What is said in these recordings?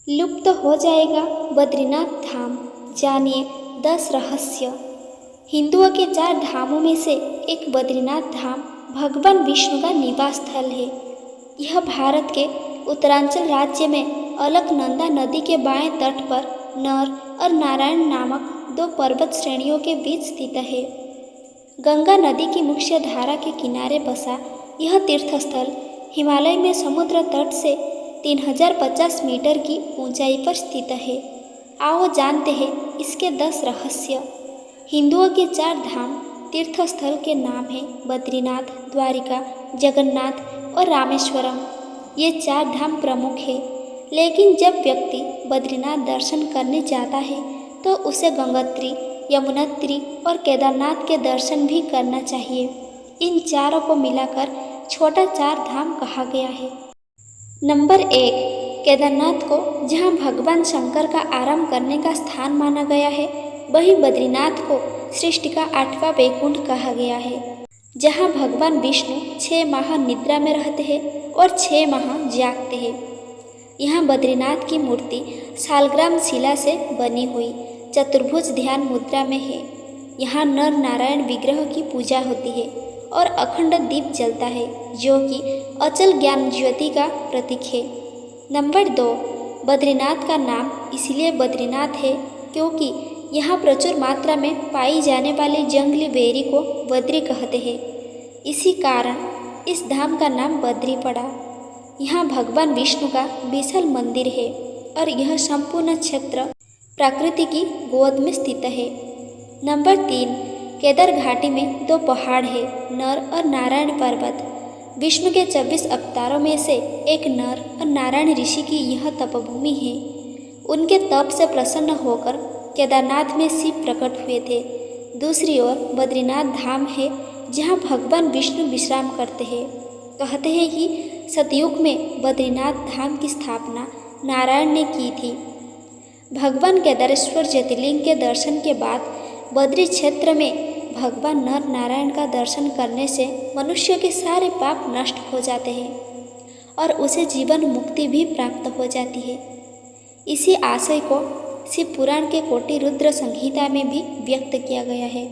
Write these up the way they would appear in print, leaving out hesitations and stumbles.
लुप्त हो जाएगा बद्रीनाथ धाम, जानिए 10 रहस्य। हिंदुओं के 4 धामों में से एक बद्रीनाथ धाम भगवान विष्णु का निवास स्थल है। यह भारत के उत्तरांचल राज्य में अलकनंदा नदी के बाएं तट पर नर और नारायण नामक 2 पर्वत श्रेणियों के बीच स्थित है। गंगा नदी की मुख्य धारा के किनारे बसा यह तीर्थस्थल हिमालय में समुद्र तट से 3050 मीटर की ऊंचाई पर स्थित है। आओ जानते हैं इसके 10 रहस्य। हिंदुओं के 4 धाम तीर्थस्थल के नाम हैं बद्रीनाथ, द्वारिका, जगन्नाथ और रामेश्वरम। ये 4 धाम प्रमुख हैं, लेकिन जब व्यक्ति बद्रीनाथ दर्शन करने जाता है तो उसे गंगोत्री, यमुनोत्री और केदारनाथ के दर्शन भी करना चाहिए। इन चारों को मिलाकर छोटा 4 धाम कहा गया है। नंबर 1, केदारनाथ को जहाँ भगवान शंकर का आराम करने का स्थान माना गया है, वही बद्रीनाथ को सृष्टि का 8वां वैकुंठ कहा गया है, जहाँ भगवान विष्णु 6 माह निद्रा में रहते हैं और 6 माह जागते हैं। यहाँ बद्रीनाथ की मूर्ति शालग्राम शिला से बनी हुई चतुर्भुज ध्यान मुद्रा में है। यहाँ नर नारायण विग्रह की पूजा होती है और अखंड दीप जलता है, जो कि अचल ज्ञान ज्योति का प्रतीक है। नंबर 2, बद्रीनाथ का नाम इसलिए बद्रीनाथ है क्योंकि यहाँ प्रचुर मात्रा में पाई जाने वाली जंगली बेरी को बद्री कहते हैं। इसी कारण इस धाम का नाम बद्री पड़ा। यहाँ भगवान विष्णु का विशाल मंदिर है और यह संपूर्ण क्षेत्र प्रकृति की गोद में स्थित है। नंबर 3, केदार घाटी में 2 पहाड़ है, नर और नारायण पर्वत। विष्णु के 24 अवतारों में से एक नर और नारायण ऋषि की यह तपभूमि है। उनके तप से प्रसन्न होकर केदारनाथ में शिव प्रकट हुए थे। दूसरी ओर बद्रीनाथ धाम है, जहाँ भगवान विष्णु विश्राम करते हैं। कहते हैं कि सतयुग में बद्रीनाथ धाम की स्थापना नारायण ने की थी। भगवान केदारेश्वर ज्योतिर्लिंग के दर्शन के बाद बद्री क्षेत्र में भगवान नर नारायण का दर्शन करने से मनुष्य के सारे पाप नष्ट हो जाते हैं और उसे जीवन मुक्ति भी प्राप्त हो जाती है। इसी आशय को शिव पुराण के कोटि रुद्र संहिता में भी व्यक्त किया गया है।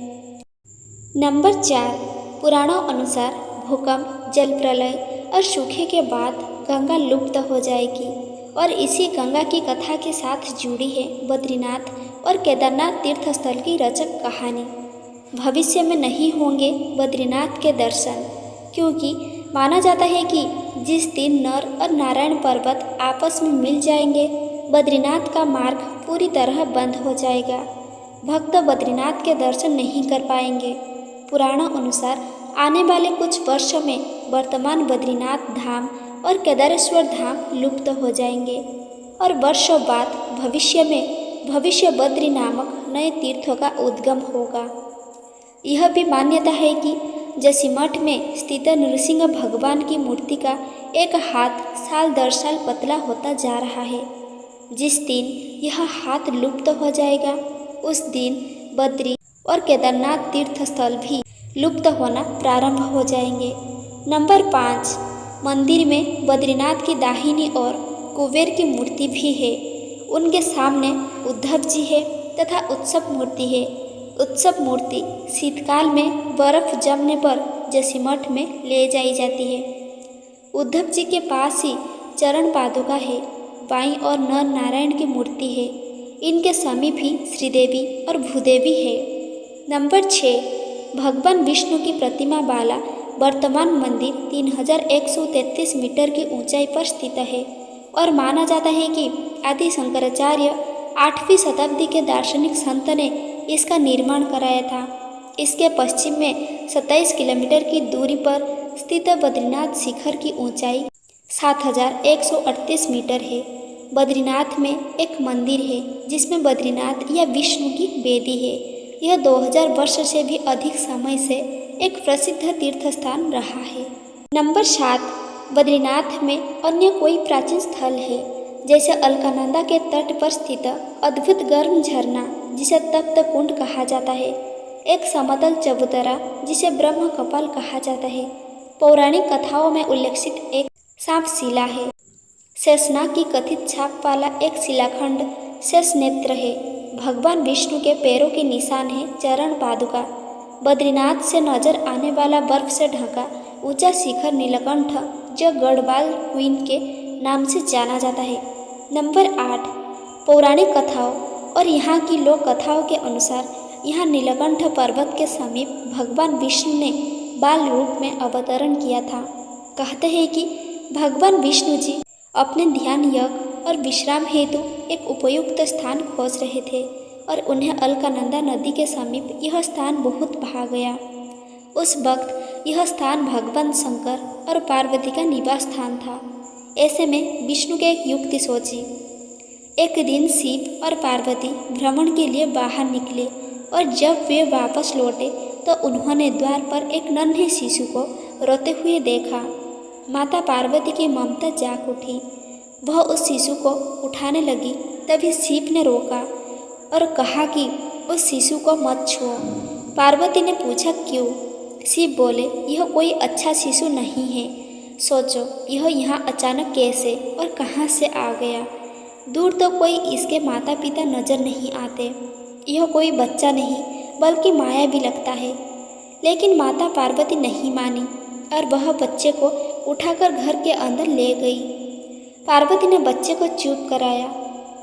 नंबर 4, पुराणों अनुसार भूकंप, जल प्रलय और सूखे के बाद गंगा लुप्त हो जाएगी और इसी गंगा की कथा के साथ जुड़ी है बद्रीनाथ और केदारनाथ तीर्थस्थल की रचक कहानी। भविष्य में नहीं होंगे बद्रीनाथ के दर्शन, क्योंकि माना जाता है कि जिस दिन नर और नारायण पर्वत आपस में मिल जाएंगे, बद्रीनाथ का मार्ग पूरी तरह बंद हो जाएगा। भक्त बद्रीनाथ के दर्शन नहीं कर पाएंगे। पुराणों अनुसार आने वाले कुछ वर्षों में वर्तमान बद्रीनाथ धाम और केदारेश्वर धाम लुप्त हो जाएंगे और वर्षों बाद भविष्य बद्री नामक नए तीर्थों का उद्गम होगा। यह भी मान्यता है कि जोशीमठ में स्थित नृसिंह भगवान की मूर्ति का एक हाथ साल दर साल पतला होता जा रहा है। जिस दिन यह हाथ लुप्त हो जाएगा, उस दिन बद्री और केदारनाथ तीर्थस्थल भी लुप्त होना प्रारंभ हो जाएंगे। नंबर 5, मंदिर में बद्रीनाथ की दाहिनी ओर कुबेर की मूर्ति भी है। उनके सामने उद्धव जी है तथा उत्सव मूर्ति है। उत्सव मूर्ति शीतकाल में बर्फ जमने पर जोशीमठ में ले जाई जाती है। उद्धव जी के पास ही चरण पादुका है। बाईं ओर नर नारायण की मूर्ति है। इनके समीप ही श्रीदेवी और भूदेवी है। नंबर 6, भगवान विष्णु की प्रतिमा वाला वर्तमान मंदिर 3133 मीटर की ऊंचाई पर स्थित है और माना जाता है कि आदि शंकराचार्य 8वीं शताब्दी के दार्शनिक संत ने इसका निर्माण कराया था। इसके पश्चिम में 27 किलोमीटर की दूरी पर स्थित बद्रीनाथ शिखर की ऊंचाई 7138 मीटर है। बद्रीनाथ में एक मंदिर है जिसमें बद्रीनाथ या विष्णु की वेदी है। यह 2000 वर्ष से भी अधिक समय से एक प्रसिद्ध तीर्थ स्थान रहा है। नंबर 7, बद्रीनाथ में अन्य कोई प्राचीन स्थल है, जैसे अलकनंदा के तट पर स्थित अद्भुत गर्म झरना जिसे तप्त कुंड कहा जाता है, एक समतल चबूतरा जिसे ब्रह्म कपाल कहा जाता है। पौराणिक कथाओं में उल्लेखित एक सांप शिला है। शेषनाग की कथित छाप वाला एक शिलाखंड शेष नेत्र है। भगवान विष्णु के पैरों के निशान है चरण पादुका। बद्रीनाथ से नजर आने वाला बर्फ से ढका ऊंचा शिखर नीलकंठ, जो गढ़वाल क्वीन के नाम से जाना जाता है। नंबर 8, पौराणिक कथाओं और यहाँ की लोक कथाओं के अनुसार यहाँ नीलकंठ पर्वत के समीप भगवान विष्णु ने बाल रूप में अवतरण किया था। कहते हैं कि भगवान विष्णु जी अपने ध्यान यज्ञ और विश्राम हेतु एक उपयुक्त स्थान खोज रहे थे और उन्हें अलकनंदा नदी के समीप यह स्थान बहुत भा गया। उस वक्त यह स्थान भगवान शंकर और पार्वती का निवास स्थान था। ऐसे में विष्णु के एक युक्ति सोची। एक दिन शिव और पार्वती भ्रमण के लिए बाहर निकले और जब वे वापस लौटे तो उन्होंने द्वार पर एक नन्हे शिशु को रोते हुए देखा। माता पार्वती की ममता जाग उठी। वह उस शिशु को उठाने लगी, तभी शिव ने रोका और कहा कि उस शिशु को मत छुओ। पार्वती ने पूछा क्यों? शिव बोले, यह कोई अच्छा शिशु नहीं है। सोचो यह यहाँ अचानक कैसे और कहाँ से आ गया। दूर तो कोई इसके माता पिता नजर नहीं आते। यह कोई बच्चा नहीं बल्कि माया भी लगता है। लेकिन माता पार्वती नहीं मानी और वह बच्चे को उठाकर घर के अंदर ले गई। पार्वती ने बच्चे को चुप कराया,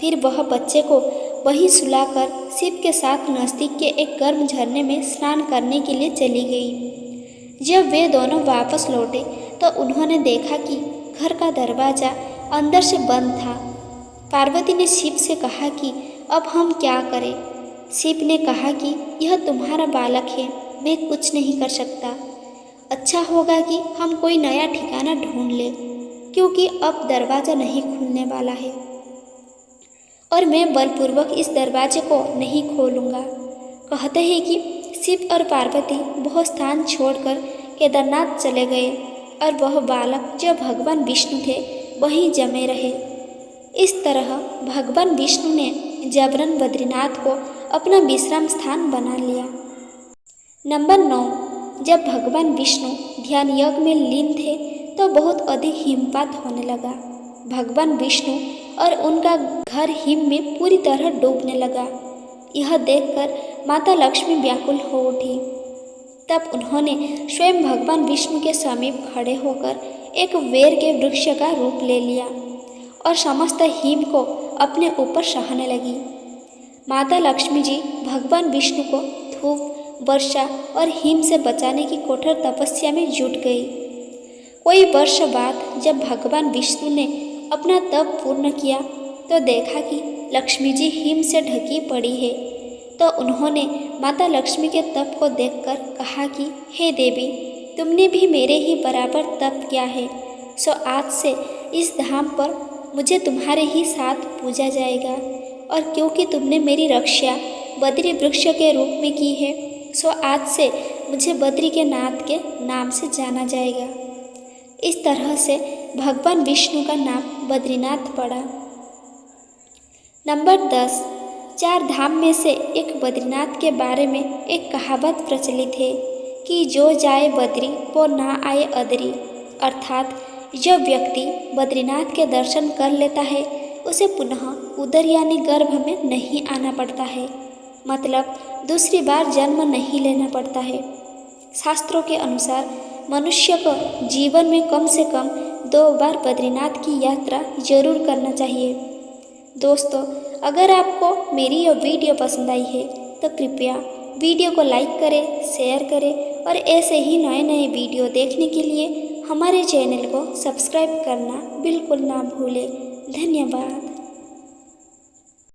फिर वह बच्चे को वहीं सुलाकर शिव के साथ नज़दीक के एक गर्म झरने में स्नान करने के लिए चली गई। जब वे दोनों वापस लौटे तो उन्होंने देखा कि घर का दरवाज़ा अंदर से बंद था। पार्वती ने शिव से कहा कि अब हम क्या करें? शिव ने कहा कि यह तुम्हारा बालक है, मैं कुछ नहीं कर सकता। अच्छा होगा कि हम कोई नया ठिकाना ढूंढ लें, क्योंकि अब दरवाज़ा नहीं खुलने वाला है और मैं बलपूर्वक इस दरवाजे को नहीं खोलूँगा। कहते हैं कि शिव और पार्वती वह स्थान छोड़कर केदारनाथ चले गए और वह बालक जो भगवान विष्णु थे वहीं जमे रहे। इस तरह भगवान विष्णु ने जबरन बद्रीनाथ को अपना विश्राम स्थान बना लिया। नंबर 9, जब भगवान विष्णु ध्यान यज्ञ में लीन थे तो बहुत अधिक हिमपात होने लगा। भगवान विष्णु और उनका घर हिम में पूरी तरह डूबने लगा। यह देखकर माता लक्ष्मी व्याकुल हो उठी। तब उन्होंने स्वयं भगवान विष्णु के समीप खड़े होकर एक वेर के वृक्ष का रूप ले लिया और समस्त हिम को अपने ऊपर सहने लगी। माता लक्ष्मी जी भगवान विष्णु को धूप, वर्षा और हिम से बचाने की कठोर तपस्या में जुट गई। कोई वर्ष बाद जब भगवान विष्णु ने अपना तप पूर्ण किया तो देखा कि लक्ष्मी जी हिम से ढकी पड़ी है। तो उन्होंने माता लक्ष्मी के तप को देखकर कहा कि हे देवी, तुमने भी मेरे ही बराबर तप किया है, सो आज से इस धाम पर मुझे तुम्हारे ही साथ पूजा जाएगा। और क्योंकि तुमने मेरी रक्षा बद्री वृक्ष के रूप में की है, सो आज से मुझे बद्री के नाथ के नाम से जाना जाएगा। इस तरह से भगवान विष्णु का नाम बद्रीनाथ पड़ा। नंबर 10, 4 धाम में से एक बद्रीनाथ के बारे में एक कहावत प्रचलित है कि जो जाए बद्री वो ना आए अदरी। अर्थात जो व्यक्ति बद्रीनाथ के दर्शन कर लेता है उसे पुनः उदर यानी गर्भ में नहीं आना पड़ता है, मतलब दूसरी बार जन्म नहीं लेना पड़ता है। शास्त्रों के अनुसार मनुष्य को जीवन में कम से कम 2 बार बद्रीनाथ की यात्रा जरूर करना चाहिए। दोस्तों, अगर आपको मेरी यह वीडियो पसंद आई है तो कृपया वीडियो को लाइक करें, शेयर करें और ऐसे ही नए नए वीडियो देखने के लिए हमारे चैनल को सब्सक्राइब करना बिल्कुल ना भूलें। धन्यवाद।